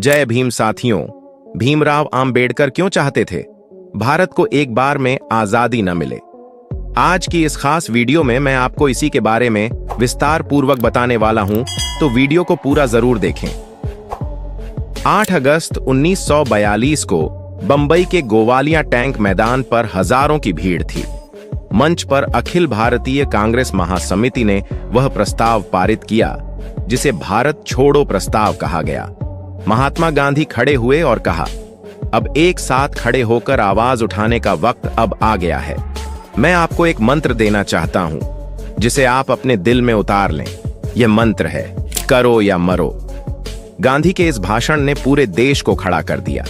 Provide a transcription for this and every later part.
जय भीम साथियों। भीमराव आम्बेडकर क्यों चाहते थे भारत को एक बार में आजादी न मिले? आज की इस खास वीडियो में मैं आपको इसी के बारे में विस्तार पूर्वक बताने वाला हूं, तो वीडियो को पूरा जरूर देखें। 8 अगस्त 1942 को बंबई के गोवालिया टैंक मैदान पर हजारों की भीड़ थी। मंच पर अखिल भारतीय कांग्रेस महासमिति ने वह प्रस्ताव पारित किया जिसे भारत छोड़ो प्रस्ताव कहा गया। महात्मा गांधी खड़े हुए और कहा, अब एक साथ खड़े होकर आवाज उठाने का वक्त अब आ गया है। मैं आपको एक मंत्र देना चाहता हूं जिसे आप अपने दिल में उतार लें। यह मंत्र है, करो या मरो। गांधी के इस भाषण ने पूरे देश को खड़ा कर दिया।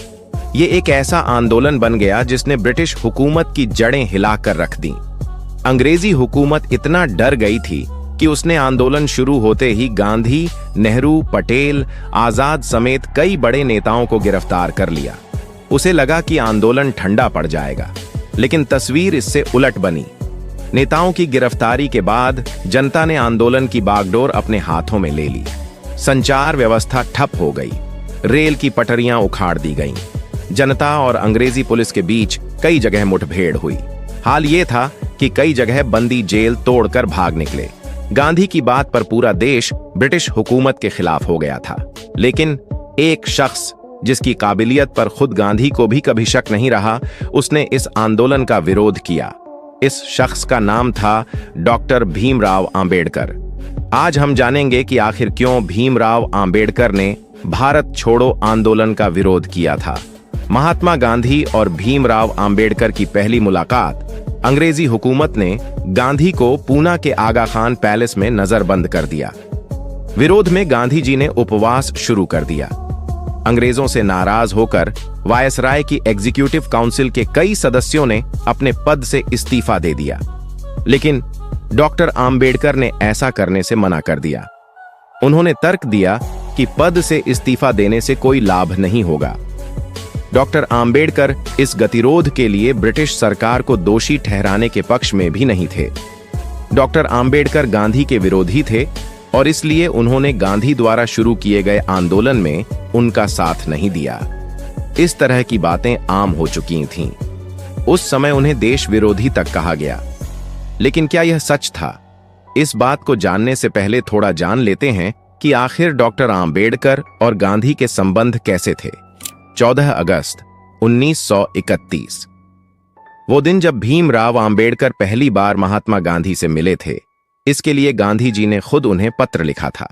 ये एक ऐसा आंदोलन बन गया जिसने ब्रिटिश हुकूमत की जड़ें हिलाकर रख दी। अंग्रेजी हुकूमत इतना डर गई थी कि उसने आंदोलन शुरू होते ही गांधी, नेहरू, पटेल, आजाद समेत कई बड़े नेताओं को गिरफ्तार कर लिया। उसे लगा कि आंदोलन ठंडा पड़ जाएगा, लेकिन तस्वीर इससे उलट बनी। नेताओं की गिरफ्तारी के बाद जनता ने आंदोलन की बागडोर अपने हाथों में ले ली। संचार व्यवस्था ठप हो गई, रेल की पटरियां उखाड़ दी गईं। जनता और अंग्रेजी पुलिस के बीच कई जगह मुठभेड़ हुई। हाल ये था कि कई जगह बंदी जेल तोड़कर भाग निकले। गांधी की बात पर पूरा देश ब्रिटिश हुकूमत के खिलाफ हो गया था, लेकिन एक शख्स जिसकी काबिलियत पर खुद गांधी को भी कभी शक नहीं रहा, उसने इस आंदोलन का विरोध किया। इस शख्स का नाम था डॉक्टर भीमराव आम्बेडकर। आज हम जानेंगे कि आखिर क्यों भीमराव आम्बेडकर ने भारत छोड़ो आंदोलन का विरोध किया था। महात्मा गांधी और भीमराव आम्बेडकर की पहली मुलाकात अंग्रेजी हुकूमत ने गांधी को पूना के आगा खान पैलेस में नजरबंद कर दिया। विरोध में गांधी जी ने उपवास शुरू कर दिया। अंग्रेजों से नाराज होकर वायसराय की एग्जीक्यूटिव काउंसिल के कई सदस्यों ने अपने पद से इस्तीफा दे दिया, लेकिन डॉक्टर आम्बेडकर ने ऐसा करने से मना कर दिया। उन्होंने तर्क दिया कि पद से इस्तीफा देने से कोई लाभ नहीं होगा। डॉक्टर आम्बेडकर इस गतिरोध के लिए ब्रिटिश सरकार को दोषी ठहराने के पक्ष में भी नहीं थे। डॉक्टर आम्बेडकर गांधी के विरोधी थे और इसलिए उन्होंने गांधी द्वारा शुरू किए गए आंदोलन में उनका साथ नहीं दिया। इस तरह की बातें आम हो चुकी थीं। उस समय उन्हें देश विरोधी तक कहा गया, लेकिन क्या यह सच था? इस बात को जानने से पहले थोड़ा जान लेते हैं कि आखिर डॉक्टर आम्बेडकर और गांधी के संबंध कैसे थे। 14 अगस्त 1931 वो दिन जब भीमराव आम्बेडकर पहली बार महात्मा गांधी से मिले थे। इसके लिए गांधी जी ने खुद उन्हें पत्र लिखा था।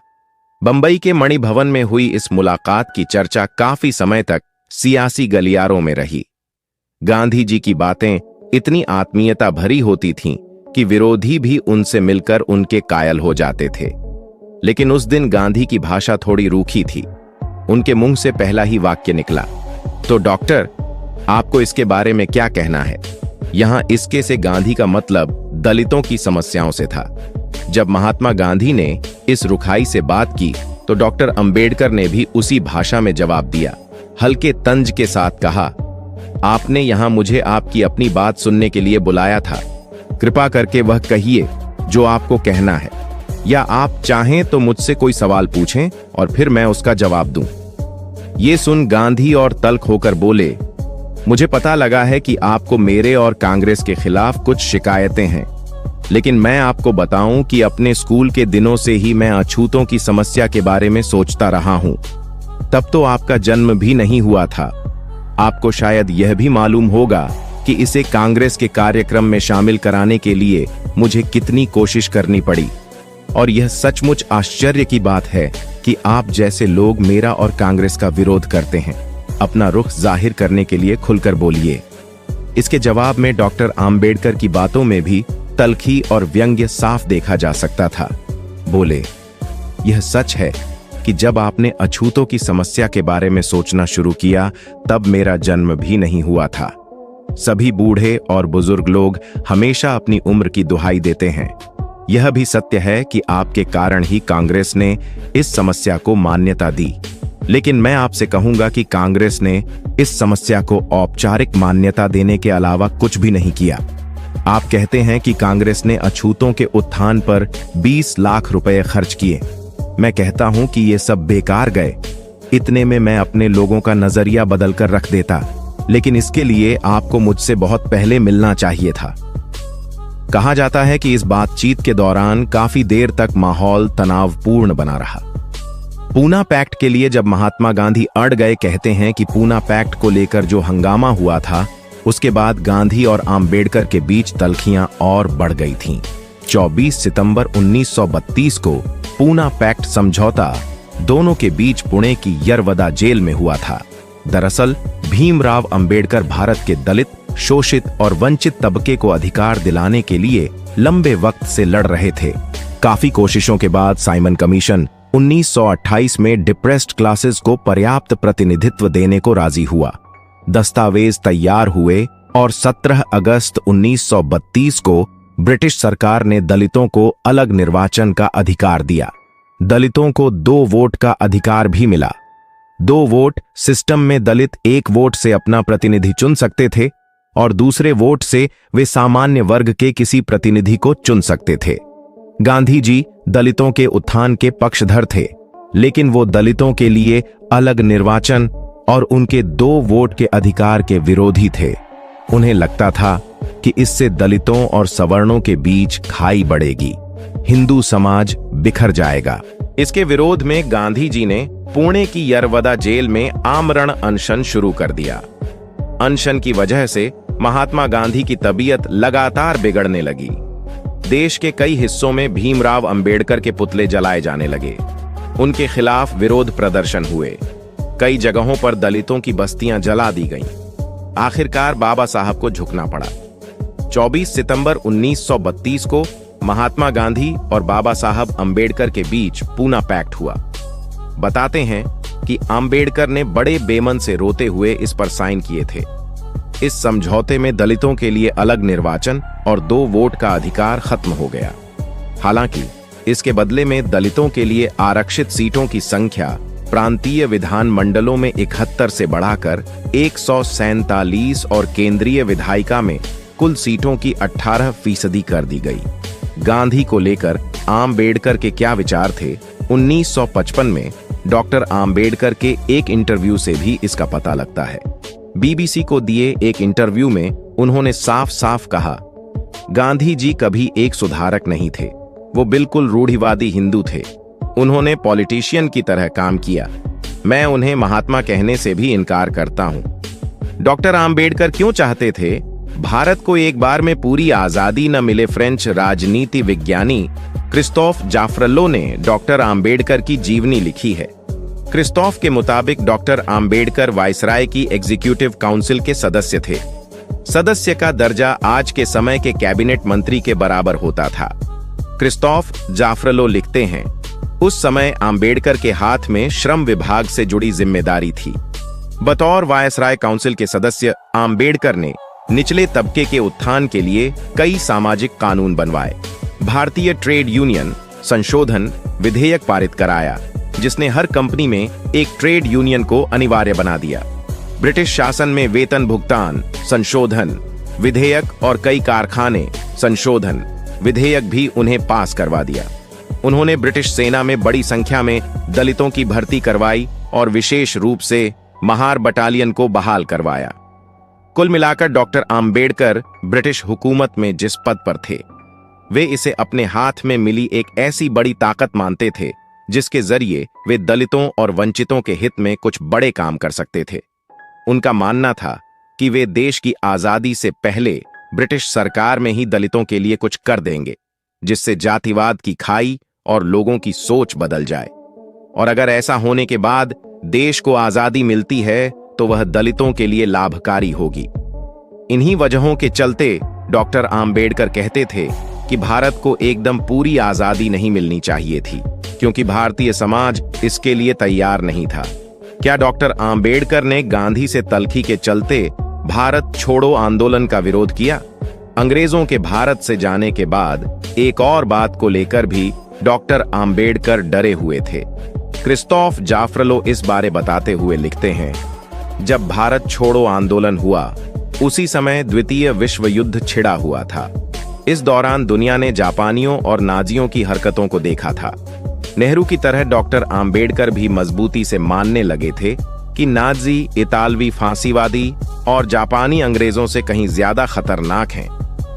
बंबई के मणि भवन में हुई इस मुलाकात की चर्चा काफी समय तक सियासी गलियारों में रही। गांधी जी की बातें इतनी आत्मीयता भरी होती थीं कि विरोधी भी उनसे मिलकर उनके कायल हो जाते थे। लेकिन उस दिन गांधी की भाषा थोड़ी रूखी थी। उनके मुंह से पहला ही वाक्य निकला, तो डॉक्टर, आपको इसके बारे में क्या कहना है? यहां इसके से गांधी का मतलब दलितों की समस्याओं से था। जब महात्मा गांधी ने इस रुखाई से बात की तो डॉक्टर अंबेडकर ने भी उसी भाषा में जवाब दिया। हल्के तंज के साथ कहा, आपने यहां मुझे आपकी अपनी बात सुनने के लिए बुलाया था। कृपा करके वह कहिए जो आपको कहना है, या आप चाहें तो मुझसे कोई सवाल पूछें और फिर मैं उसका जवाब दूं। ये सुन गांधी और तल्ख होकर बोले, मुझे पता लगा है कि आपको मेरे और कांग्रेस के खिलाफ कुछ शिकायतें हैं, लेकिन मैं आपको बताऊं कि अपने स्कूल के दिनों से ही मैं अछूतों की समस्या के बारे में सोचता रहा हूं। तब तो आपका जन्म भी नहीं हुआ था। आपको शायद यह भी मालूम होगा कि इसे कांग्रेस के कार्यक्रम में शामिल कराने के लिए मुझे कितनी कोशिश करनी पड़ी। और यह सचमुच आश्चर्य की बात है कि आप जैसे लोग मेरा और कांग्रेस का विरोध करते हैं। अपना रुख जाहिर करने के लिए खुलकर बोलिए। इसके जवाब में डॉक्टर आम्बेडकर की बातों में भी तल्खी और व्यंग्य साफ देखा जा सकता था। बोले, यह सच है कि जब आपने अछूतों की समस्या के बारे में सोचना शुरू किया तब मेरा जन्म भी नहीं हुआ था। सभी बूढ़े और बुजुर्ग लोग हमेशा अपनी उम्र की दुहाई देते हैं। यह भी सत्य है कि आपके कारण ही कांग्रेस ने इस समस्या को मान्यता दी, लेकिन मैं आपसे कहूंगा कि कांग्रेस ने इस समस्या को औपचारिक मान्यता देने के अलावा कुछ भी नहीं किया। आप कहते हैं कि कांग्रेस ने अछूतों के उत्थान पर 20 लाख रुपए खर्च किए। मैं कहता हूं कि ये सब बेकार गए। इतने में मैं अपने लोगों का नजरिया बदल कर रख देता, लेकिन इसके लिए आपको मुझसे बहुत पहले मिलना चाहिए था। कहा जाता है कि इस बातचीत के दौरान काफी देर तक माहौल तनावपूर्ण बना रहा। पूना पैक्ट के लिए जब महात्मा गांधी अड़ गए, कहते हैं कि पूना पैक्ट को लेकर जो हंगामा हुआ था, उसके बाद गांधी और आम्बेडकर के बीच तल्खियां और बढ़ गई थीं। 24 सितंबर 1932 को पूना पैक्ट समझौता दोनों के बीच पुणे की यरवदा जेल में हुआ था। दरअसल भीमराव अंबेडकर भारत के दलित, शोषित और वंचित तबके को अधिकार दिलाने के लिए लंबे वक्त से लड़ रहे थे। काफी कोशिशों के बाद साइमन कमीशन 1928 में डिप्रेस्ड क्लासेस को पर्याप्त प्रतिनिधित्व देने को राजी हुआ। दस्तावेज तैयार हुए और 17 अगस्त 1932 को ब्रिटिश सरकार ने दलितों को अलग निर्वाचन का अधिकार दिया। दलितों को 2 वोट का अधिकार भी मिला। 2 वोट सिस्टम में दलित 1 वोट से अपना प्रतिनिधि चुन सकते थे और दूसरे वोट से वे सामान्य वर्ग के किसी प्रतिनिधि को चुन सकते थे। गांधी जी दलितों के उत्थान के पक्षधर थे, लेकिन वो दलितों के लिए अलग निर्वाचन और उनके 2 वोट के अधिकार के विरोधी थे। उन्हें लगता था कि इससे दलितों और सवर्णों के बीच खाई बढ़ेगी, हिंदू समाज बिखर जाएगा। इसके विरोध में गांधी जी ने पुणे की यरवदा जेल में आमरण अनशन शुरू कर दिया। अनशन की वजह से महात्मा गांधी की तबीयत लगातार बिगड़ने लगी। देश के कई हिस्सों में भीमराव अंबेडकर के पुतले जलाए जाने लगे। उनके खिलाफ विरोध प्रदर्शन हुए। कई जगहों पर दलितों की बस्तियां जला दी गईं। आखिरकार बाबा साहब को झुकना पड़ा। 24 सितंबर 1932 को महात्मा गांधी और बाबा साहब अंबेडकर के बीच पूना पैक्ट हुआ। बताते हैं कि अंबेडकर ने बड़े बेमन से रोते हुए इस पर साइन किए थे। इस समझौते में दलितों के लिए अलग निर्वाचन और 2 वोट का अधिकार खत्म हो गया। हालांकि इसके बदले में दलितों के लिए आरक्षित सीटों की संख्या प्रांतीय विधान मंडलों में 71 से बढ़ाकर 147 और केंद्रीय विधायिका में कुल सीटों की 18% कर दी गई। गांधी को लेकर आम्बेडकर के क्या विचार थे, 1955 में डॉक्टर आम्बेडकर के एक इंटरव्यू से भी इसका पता लगता है। बीबीसी को दिए एक इंटरव्यू में उन्होंने साफ साफ कहा, गांधी जी कभी एक सुधारक नहीं थे, वो बिल्कुल रूढ़िवादी हिंदू थे। उन्होंने पॉलिटिशियन की तरह काम किया। मैं उन्हें महात्मा कहने से भी इनकार करता हूं। डॉक्टर आम्बेडकर क्यों चाहते थे भारत को एक बार में पूरी आजादी न मिले? फ्रेंच राजनीति विज्ञानी क्रिस्तोफ जाफरलो ने डॉक्टर आम्बेडकर की जीवनी लिखी है। क्रिस्तोफ के मुताबिक डॉक्टर आम्बेडकर वायसराय की एग्जीक्यूटिव काउंसिल के सदस्य थे। सदस्य का दर्जा आज के समय के कैबिनेट मंत्री के बराबर होता था। क्रिस्तोफ जाफरलो लिखते हैं, उस समय आम्बेडकर के हाथ में श्रम विभाग से जुड़ी जिम्मेदारी थी। बतौर वायसराय काउंसिल के सदस्य आम्बेडकर ने निचले तबके के उत्थान के लिए कई सामाजिक कानून बनवाए। भारतीय ट्रेड यूनियन संशोधन विधेयक पारित कराया, जिसने हर कंपनी में एक ट्रेड यूनियन को अनिवार्य बना दिया। ब्रिटिश शासन में वेतन भुगतान संशोधन विधेयक और कई कारखाने संशोधन विधेयक भी उन्हें पास करवा दिया। उन्होंने ब्रिटिश सेना में बड़ी संख्या में दलितों की भर्ती करवाई और विशेष रूप से महार बटालियन को बहाल करवाया। कुल मिलाकर डॉक्टर आम्बेडकर ब्रिटिश हुकूमत में जिस पद पर थे, वे इसे अपने हाथ में मिली एक ऐसी बड़ी ताकत मानते थे जिसके जरिए वे दलितों और वंचितों के हित में कुछ बड़े काम कर सकते थे। उनका मानना था कि वे देश की आजादी से पहले ब्रिटिश सरकार में ही दलितों के लिए कुछ कर देंगे, जिससे जातिवाद की खाई और लोगों की सोच बदल जाए। और अगर ऐसा होने के बाद देश को आजादी मिलती है तो वह दलितों के लिए लाभकारी होगी। इन्हीं वजहों के चलते डॉक्टर आम्बेडकर कहते थे कि भारत को एकदम पूरी आजादी नहीं मिलनी चाहिए थी, क्योंकि भारतीय समाज इसके लिए तैयार नहीं था। क्या डॉक्टर आम्बेडकर ने गांधी से तल्खी के चलते भारत छोड़ो आंदोलन का विरोध किया? अंग्रेजों के भारत से जाने के बाद एक और बात को लेकर भी डॉक्टर आम्बेडकर डरे हुए थे। क्रिस्तोफ जाफरलो इस बारे बताते हुए लिखते हैं, जब भारत छोड़ो आंदोलन हुआ उसी समय द्वितीय विश्व युद्ध छिड़ा हुआ था। इस दौरान दुनिया ने जापानियों और नाजियों की हरकतों को देखा था। नेहरू की तरह डॉक्टर आम्बेडकर भी मजबूती से मानने लगे थे कि नाजी, इतालवी फांसीवादी और जापानी अंग्रेजों से कहीं ज्यादा खतरनाक हैं।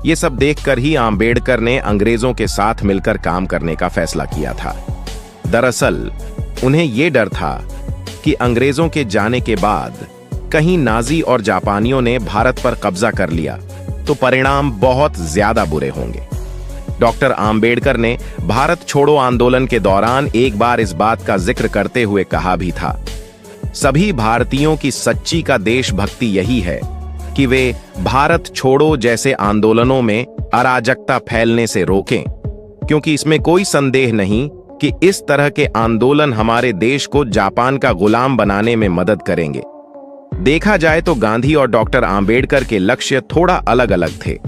ये सब देखकर ही आम्बेडकर ने अंग्रेजों के साथ मिलकर काम करने का फैसला किया था। दरअसल उन्हें यह डर था कि अंग्रेजों के जाने के बाद कहीं नाजी और जापानियों ने भारत पर कब्जा कर लिया तो परिणाम बहुत ज्यादा बुरे होंगे। डॉक्टर आम्बेडकर ने भारत छोड़ो आंदोलन के दौरान एक बार इस बात का जिक्र करते हुए कहा भी था, सभी भारतीयों की सच्ची का देशभक्ति यही है कि वे भारत छोड़ो जैसे आंदोलनों में अराजकता फैलने से रोकें, क्योंकि इसमें कोई संदेह नहीं कि इस तरह के आंदोलन हमारे देश को जापान का गुलाम बनाने में मदद करेंगे। देखा जाए तो गांधी और डॉक्टर आम्बेडकर के लक्ष्य थोड़ा अलग अलग थे,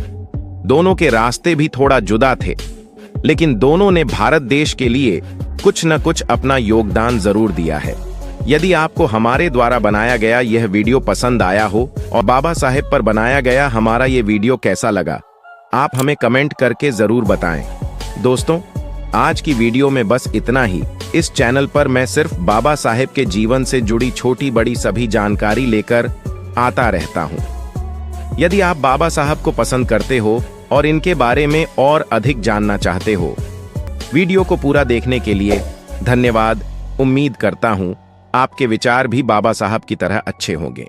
दोनों के रास्ते भी थोड़ा जुदा थे, लेकिन दोनों ने भारत देश के लिए कुछ न कुछ अपना योगदान जरूर दिया है। यदि आपको हमारे द्वारा बनाया गया यह वीडियो पसंद आया हो और बाबा साहेब पर बनाया गया हमारा ये वीडियो कैसा लगा, आप हमें कमेंट करके जरूर बताएं। दोस्तों, आज की वीडियो में बस इतना ही। इस चैनल पर मैं सिर्फ बाबा साहेब के जीवन से जुड़ी छोटी बड़ी सभी जानकारी लेकर आता रहता हूं। यदि आप बाबा साहब को पसंद करते हो और इनके बारे में और अधिक जानना चाहते हो, वीडियो को पूरा देखने के लिए धन्यवाद। उम्मीद करता हूं आपके विचार भी बाबा साहब की तरह अच्छे होंगे।